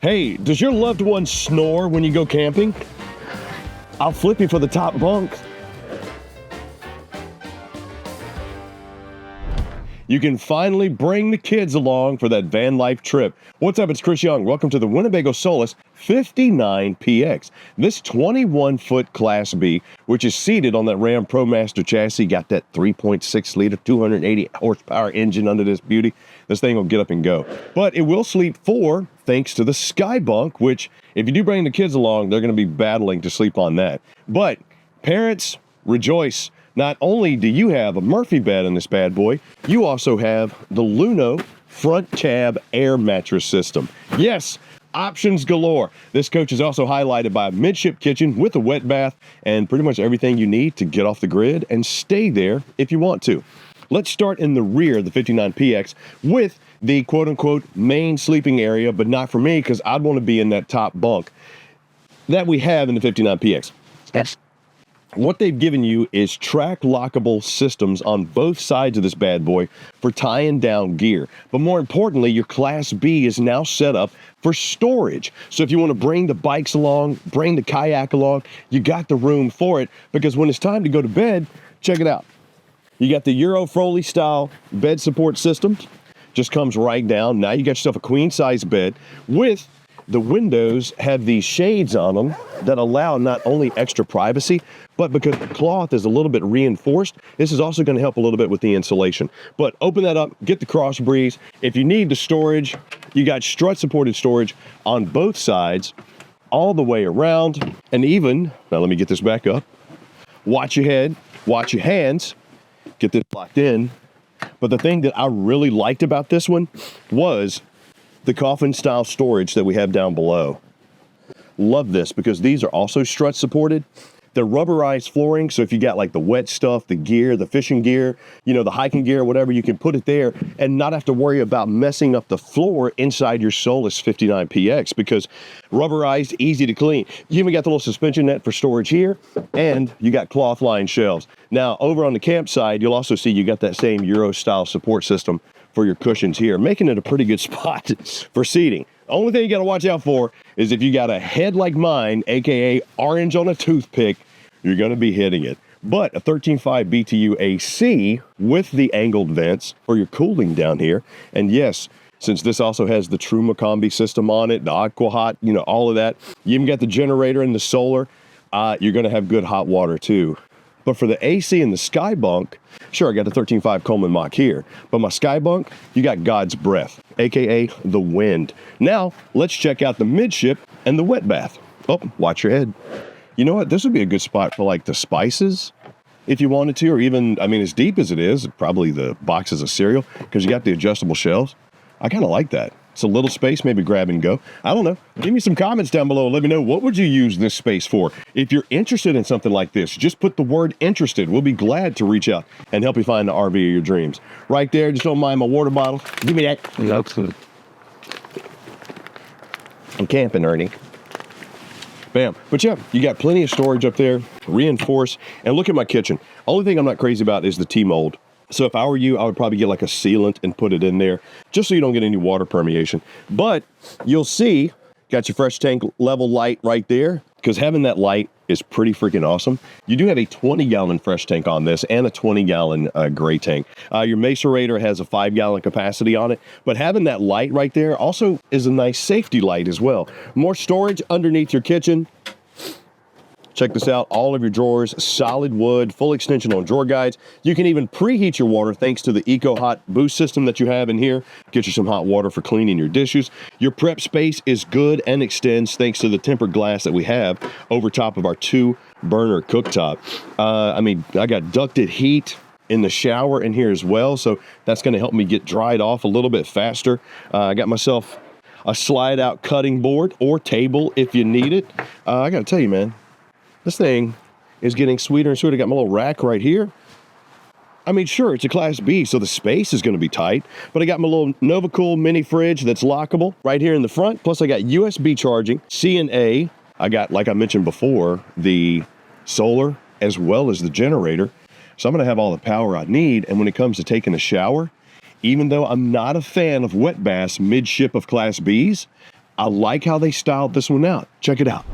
Hey, does your loved one snore when you go camping? I'll flip you for the top bunk. You can finally bring the kids along for that van life trip. What's up, it's Chris Young. Welcome to the Winnebago Solis 59PX. This 21-foot Class B, which is seated on that RAM ProMaster chassis, got that 3.6 liter, 280 horsepower engine under this beauty. This thing will get up and go. But it will sleep 4 thanks to the SkyBunk, which if you do bring the kids along, they're going to be battling to sleep on that. But parents, rejoice. Not only do you have a Murphy bed in this bad boy, you also have the Luno front tab air mattress system. Yes, options galore. This coach is also highlighted by a midship kitchen with a wet bath and pretty much everything you need to get off the grid and stay there if you want to. Let's start in the rear of the 59PX with the quote-unquote main sleeping area, but not for me because I'd want to be in that top bunk that we have in the 59PX. Yes. What they've given you is track lockable systems on both sides of this bad boy for tying down gear. But more importantly, your Class B is now set up for storage. So if you want to bring the bikes along, bring the kayak along, you got the room for it, because when it's time to go to bed, check it out. You got the Euro Foley style bed support system. Just comes right down. Now you got yourself a queen size bed with the windows have these shades on them that allow not only extra privacy, but because the cloth is a little bit reinforced, this is also going to help a little bit with the insulation. But open that up, get the cross breeze. If you need the storage, you got strut supported storage on both sides, all the way around. And even, now let me get this back up. Watch your head, watch your hands, get this locked in. But the thing that I really liked about this one was the coffin style storage that we have down below. Love this because these are also strut supported. They're rubberized flooring, so if you got like the wet stuff, the gear, the fishing gear, you know, the hiking gear, whatever, you can put it there and not have to worry about messing up the floor inside your Solis 59PX because rubberized, easy to clean. You even got the little suspension net for storage here, and you got cloth lined shelves. Now, over on the campsite, you'll also see you got that same Euro style support system for your cushions here, making it a pretty good spot for seating. The only thing you got to watch out for is if you got a head like mine, aka orange on a toothpick, you're going to be hitting it. But a 13.5 BTU AC with the angled vents for your cooling down here. And yes, since this also has the true Macombi system on it, the Aqua Hot, you know, all of that. You even got the generator and the solar. You're going to have good hot water too. But for the AC and the SkyBunk, sure, I got the 13.5 Coleman Mach here. But my SkyBunk, you got God's breath, aka the wind. Now, let's check out the midship and the wet bath. Oh, watch your head. You know what? This would be a good spot for like the spices, if you wanted to, or even, I mean, as deep as it is, probably the boxes of cereal, because you got the adjustable shelves. I kind of like that. It's a little space, maybe grab and go. I don't know. Give me some comments down below. Let me know, what would you use this space for? If you're interested in something like this, just put the word interested. We'll be glad to reach out and help you find the RV of your dreams. Right there, just don't mind my water bottle. Give me that. I'm camping, Ernie. Bam. But yeah, you got plenty of storage up there, reinforced. And look at my kitchen. Only thing I'm not crazy about is the T-mold. So if I were you, I would probably get like a sealant and put it in there just so you don't get any water permeation. But you'll see, got your fresh tank level light right there, because having that light is pretty freaking awesome. You do have a 20-gallon fresh tank on this and a 20-gallon gray tank. Your macerator has a 5-gallon capacity on it, but having that light right there also is a nice safety light as well. More storage underneath your kitchen. Check this out, all of your drawers, solid wood, full extension on drawer guides. You can even preheat your water thanks to the Eco Hot boost system that you have in here. Get you some hot water for cleaning your dishes. Your prep space is good and extends thanks to the tempered glass that we have over top of our 2-burner cooktop. I mean, I got ducted heat in the shower in here as well, so that's gonna help me get dried off a little bit faster. I got myself a slide out cutting board or table if you need it. I gotta tell you, man, this thing is getting sweeter and sweeter. I got my little rack right here. I mean, sure, it's a Class B, so the space is going to be tight, but I got my little NovaCool mini fridge that's lockable right here in the front. Plus, I got USB charging, C&A. I got, like I mentioned before, the solar as well as the generator. So I'm going to have all the power I need. And when it comes to taking a shower, even though I'm not a fan of wet baths midship of Class Bs, I like how they styled this one out. Check it out.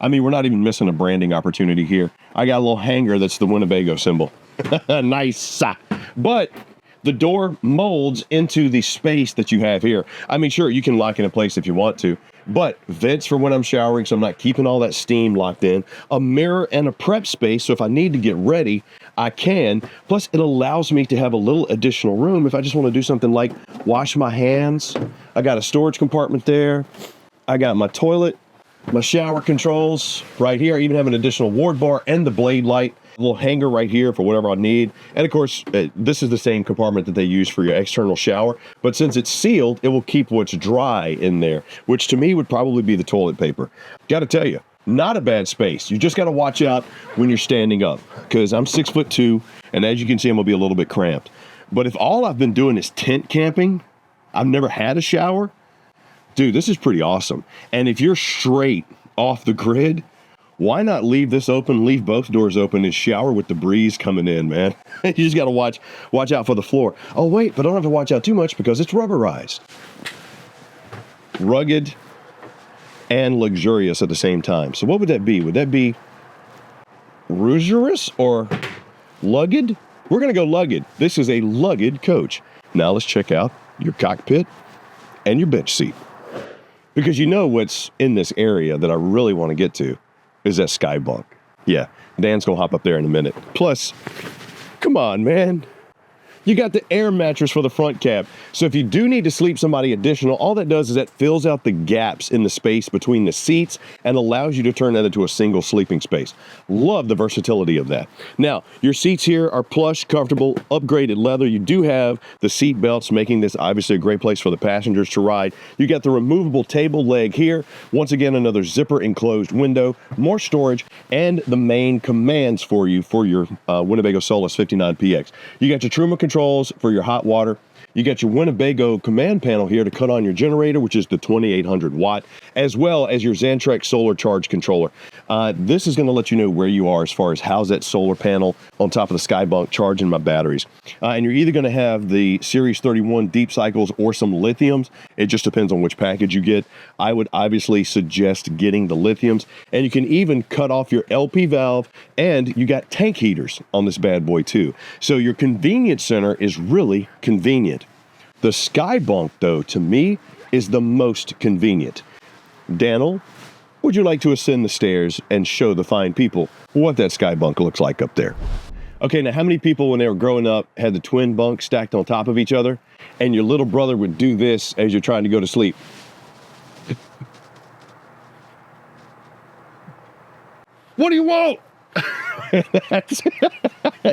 I mean, we're not even missing a branding opportunity here. I got a little hanger that's the Winnebago symbol. Nice. But the door molds into the space that you have here. I mean, sure, you can lock it in place if you want to, but vents for when I'm showering, so I'm not keeping all that steam locked in. A mirror and a prep space, so if I need to get ready, I can. Plus, it allows me to have a little additional room if I just want to do something like wash my hands. I got a storage compartment there. I got my toilet, my shower controls right here. I even have an additional ward bar and the blade light. A little hanger right here for whatever I need. And of course, this is the same compartment that they use for your external shower, but since it's sealed, it will keep what's dry in there, which to me would probably be the toilet paper. Got to tell you, not a bad space. You just got to watch out when you're standing up, because I'm 6'2", and as you can see, I'm gonna be a little bit cramped. But if all I've been doing is tent camping, I've never had a shower, dude, this is pretty awesome. And if you're straight off the grid, why not leave this open, leave both doors open, and shower with the breeze coming in, man? You just got to watch out for the floor. Oh, wait, but I don't have to watch out too much because it's rubberized. Rugged and luxurious at the same time. So what would that be? Would that be luxurious or lugged? We're going to go lugged. This is a lugged coach. Now let's check out your cockpit and your bench seat. Because you know what's in this area that I really want to get to is that SkyBunk. Yeah, Dan's gonna hop up there in a minute. Plus, come on, man. You got the air mattress for the front cab. So if you do need to sleep somebody additional, all that does is that fills out the gaps in the space between the seats and allows you to turn that into a single sleeping space. Love the versatility of that. Now, your seats here are plush, comfortable, upgraded leather. You do have the seat belts, making this obviously a great place for the passengers to ride. You got the removable table leg here. Once again, another zipper enclosed window, more storage, and the main commands for you for your Winnebago Solis 59PX. You got your Truma controls for your hot water. You got your Winnebago command panel here to cut on your generator, which is the 2800 watt, as well as your Xantrex solar charge controller. This is going to let you know where you are as far as how's that solar panel on top of the SkyBunk charging my batteries. And you're either going to have the Series 31 deep cycles or some lithiums. It just depends on which package you get. I would obviously suggest getting the lithiums, and you can even cut off your LP valve, and you got tank heaters on this bad boy too. So your convenience center is really convenient. The SkyBunk, though, to me, is the most convenient. Daniel, would you like to ascend the stairs and show the fine people what that SkyBunk looks like up there? Okay, now how many people when they were growing up had the twin bunks stacked on top of each other, and your little brother would do this as you're trying to go to sleep? What do you want?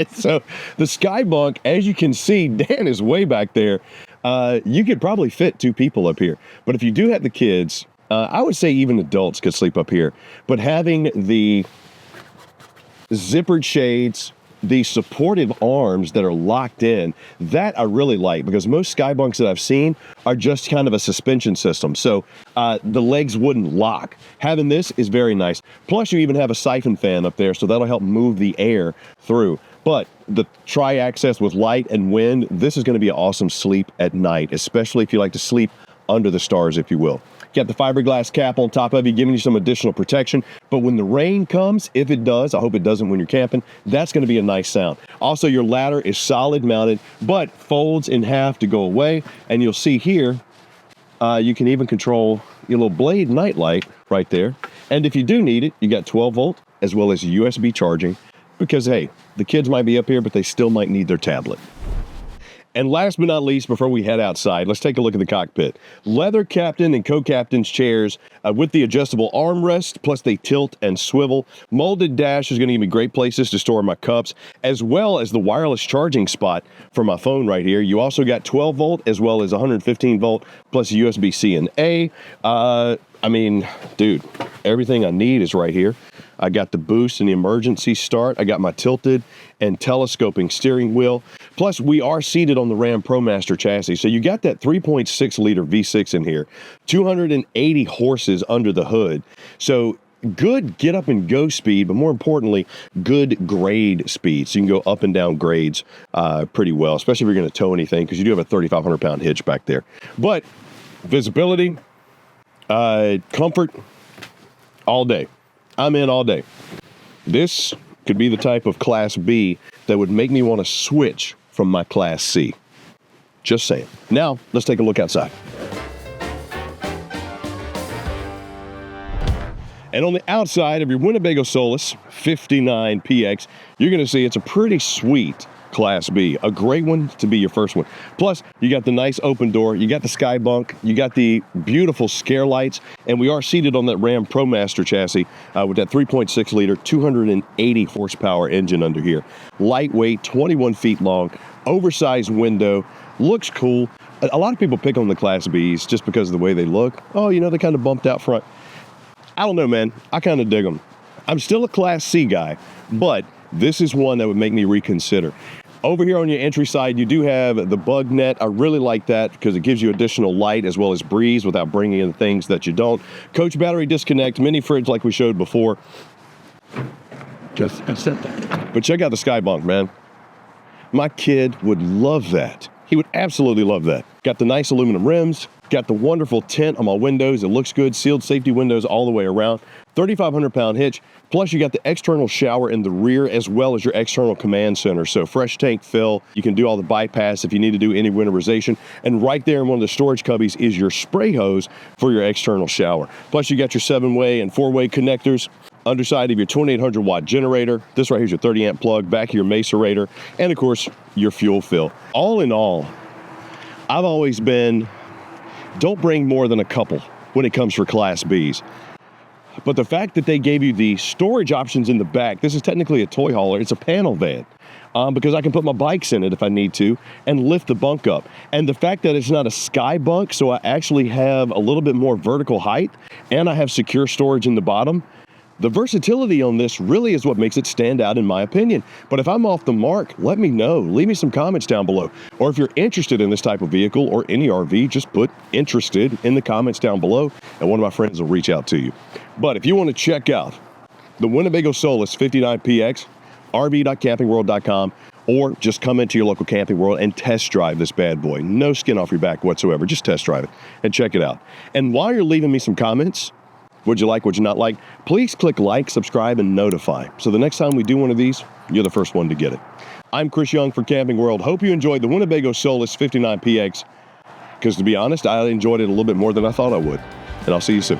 So the SkyBunk, as you can see, Dan is way back there. You could probably fit 2 people up here. But if you do have the kids, I would say even adults could sleep up here. But having the zippered shades, the supportive arms that are locked in, that I really like, because most SkyBunks that I've seen are just kind of a suspension system. So the legs wouldn't lock. Having this is very nice. Plus you even have a siphon fan up there, so that'll help move the air through. But the tri-access with light and wind, this is going to be an awesome sleep at night, especially if you like to sleep under the stars, if you will. Got the fiberglass cap on top of you, giving you some additional protection. But when the rain comes, if it does, I hope it doesn't when you're camping, that's going to be a nice sound. Also, your ladder is solid mounted, but folds in half to go away. And you'll see here, you can even control your little blade nightlight right there. And if you do need it, you got 12 volt as well as USB charging, because hey, the kids might be up here, but they still might need their tablet. And last but not least, before we head outside, let's take a look at the cockpit. Leather captain and co-captain's chairs with the adjustable armrest, plus they tilt and swivel. Molded dash is going to give me great places to store my cups, as well as the wireless charging spot for my phone right here. You also got 12 volt as well as 115 volt plus USB-C and A. I mean, dude, everything I need is right here. I got the boost and the emergency start. I got my tilted and telescoping steering wheel. Plus, we are seated on the RAM ProMaster chassis. So you got that 3.6 liter V6 in here, 280 horses under the hood. So good get up and go speed, but more importantly, good grade speed. So you can go up and down grades pretty well, especially if you're going to tow anything, because you do have a 3,500 pound hitch back there. But visibility, Comfort, all day. I'm in all day. This could be the type of Class B that would make me want to switch from my Class C. Just saying. Now, let's take a look outside. And on the outside of your Winnebago Solis 59PX, you're going to see it's a pretty sweet Class B, a great one to be your first one. Plus, you got the nice open door, you got the SkyBunk, you got the beautiful scare lights, and we are seated on that RAM ProMaster chassis with that 3.6 liter, 280 horsepower engine under here. Lightweight, 21 feet long, oversized window, looks cool. A lot of people pick on the Class Bs just because of the way they look. Oh, you know, they kind of bumped out front. I don't know, man. I kind of dig them. I'm still a Class C guy, but this is one that would make me reconsider. Over here on your entry side, you do have the bug net. I really like that because it gives you additional light as well as breeze without bringing in things that you don't. Coach battery disconnect, mini fridge like we showed before. Just accept that. But check out the SkyBunk, man. My kid would love that. He would absolutely love that. Got the nice aluminum rims, got the wonderful tint on my windows. It looks good. Sealed safety windows all the way around. 3,500 pound hitch. Plus you got the external shower in the rear as well as your external command center. So fresh tank fill. You can do all the bypass if you need to do any winterization. And right there in one of the storage cubbies is your spray hose for your external shower. Plus you got your 7-way and 4-way connectors. Underside of your 2800 watt generator. This right here is your 30 amp plug, back of your macerator, and of course, your fuel fill. All in all, I've always been, don't bring more than a couple when it comes for Class Bs. But the fact that they gave you the storage options in the back, this is technically a toy hauler, it's a panel van. Because I can put my bikes in it if I need to and lift the bunk up. And the fact that it's not a SkyBunk, so I actually have a little bit more vertical height and I have secure storage in the bottom. The versatility on this really is what makes it stand out in my opinion. But if I'm off the mark, let me know. Leave me some comments down below. Or if you're interested in this type of vehicle or any RV, just put interested in the comments down below and one of my friends will reach out to you. But if you want to check out the Winnebago Solis 59PX, rv.campingworld.com, or just come into your local Camping World and test drive this bad boy. No skin off your back whatsoever. Just test drive it and check it out. And while you're leaving me some comments, would you like, would you not like? Please click like, subscribe, and notify. So the next time we do one of these, you're the first one to get it. I'm Chris Young for Camping World. Hope you enjoyed the Winnebago Solis 59PX. Because to be honest, I enjoyed it a little bit more than I thought I would. And I'll see you soon.